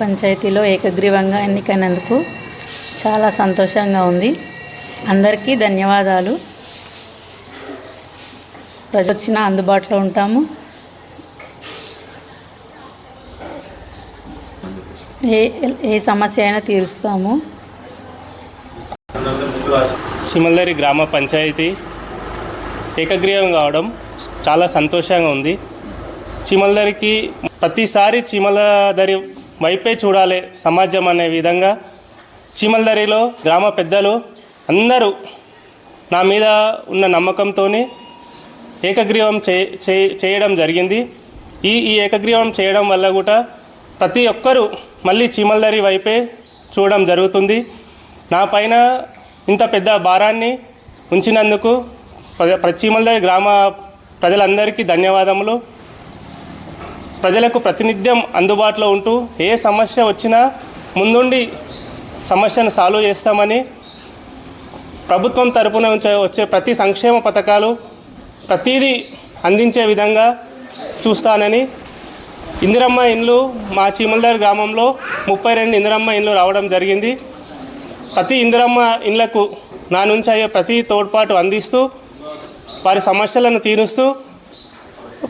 పంచాయతీలో ఏకగ్రీవంగా ఎన్నికైనందుకు చాలా సంతోషంగా ఉంది. అందరికీ ధన్యవాదాలు. ప్రజలు వచ్చినా అందుబాటులో ఉంటాము. ఏ సమస్య అయినా తీరుస్తాము. చీమలదరి గ్రామ పంచాయతీ ఏకగ్రీవం కావడం చాలా సంతోషంగా ఉంది. చీమలదరికి ప్రతిసారి చీమలదరి వైపే చూడాలి సమాజం అనే విధంగా చీమలదరిలో గ్రామ పెద్దలు అందరూ నా మీద ఉన్న నమ్మకంతో ఏకగ్రీవం చేయడం జరిగింది. ఈ ఏకగ్రీవం చేయడం వల్ల కూడా ప్రతి ఒక్కరూ మళ్ళీ చీమలదరి వైపే చూడడం జరుగుతుంది. నా పైన ఇంత పెద్ద భారాన్ని ఉంచినందుకు చీమలదరి గ్రామ ప్రజలందరికీ ధన్యవాదములు. ప్రజలకు ప్రతినిత్యం అందుబాటులో ఉంటూ ఏ సమస్య వచ్చినా ముందుండి సమస్యను సాల్వ్ చేస్తామని, ప్రభుత్వం తరపున వచ్చే ప్రతి సంక్షేమ పథకాలు ప్రతిదీ అందించే విధంగా చూస్తానని, ఇందిరమ్మ ఇండ్లు మా చీమలదరి గ్రామంలో 32 ఇందిరమ్మ ఇండ్లు రావడం జరిగింది. ప్రతి ఇందిరమ్మ ఇండ్లకు నా నుంచి అయ్యే ప్రతి తోడ్పాటు అందిస్తూ వారి సమస్యలను తీరుస్తూ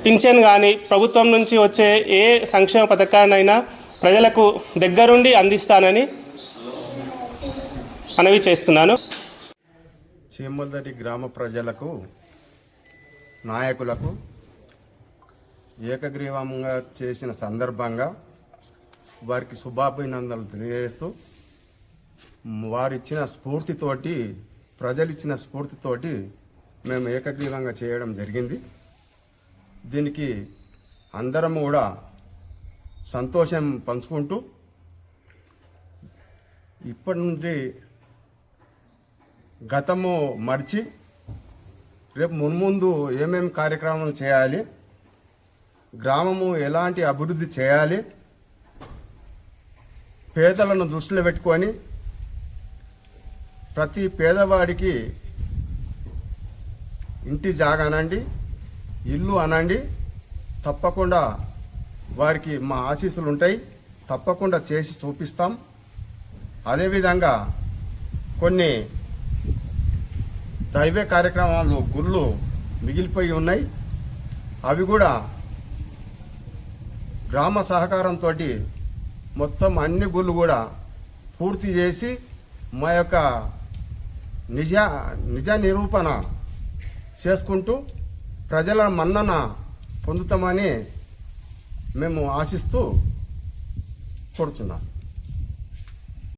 పింఛన్ కానీ ప్రభుత్వం నుంచి వచ్చే ఏ సంక్షేమ పథకాన్నైనా ప్రజలకు దగ్గరుండి అందిస్తానని మనవి చేస్తున్నాను. చీమలదరి గ్రామ ప్రజలకు, నాయకులకు ఏకగ్రీవంగా చేసిన సందర్భంగా వారికి శుభాభినందనలు తెలియజేస్తూ, వారిచ్చిన స్ఫూర్తితోటి, ప్రజలిచ్చిన స్ఫూర్తితోటి మేము ఏకగ్రీవంగా చేయడం జరిగింది. దీనికి అందరం కూడా సంతోషం పంచుకుంటూ ఇప్పటి నుండి గతము మర్చి రేపు మున్ముందు ఏమేమి కార్యక్రమాలు చేయాలి, గ్రామము ఎలాంటి అభివృద్ధి చేయాలి, పేదలను దృష్టిలో పెట్టుకొని ప్రతి పేదవాడికి ఇంటి జాగా అనండి, ఇల్లు అనండి, తప్పకుండా వారికి మా ఆశీస్సులు ఉంటాయి. తప్పకుండా చేసి చూపిస్తాం. అదేవిధంగా కొన్ని దైవ కార్యక్రమాలు, గుళ్ళు మిగిలిపోయి ఉన్నాయి. అవి కూడా గ్రామ సహకారంతో మొత్తం అన్ని గుళ్ళు కూడా పూర్తి చేసి మా యొక్క నిజ నిరూపణ చేసుకుంటూ ప్రజల మన్నన పొందుతామని మేము ఆశిస్తూ కోరుచున్నాం.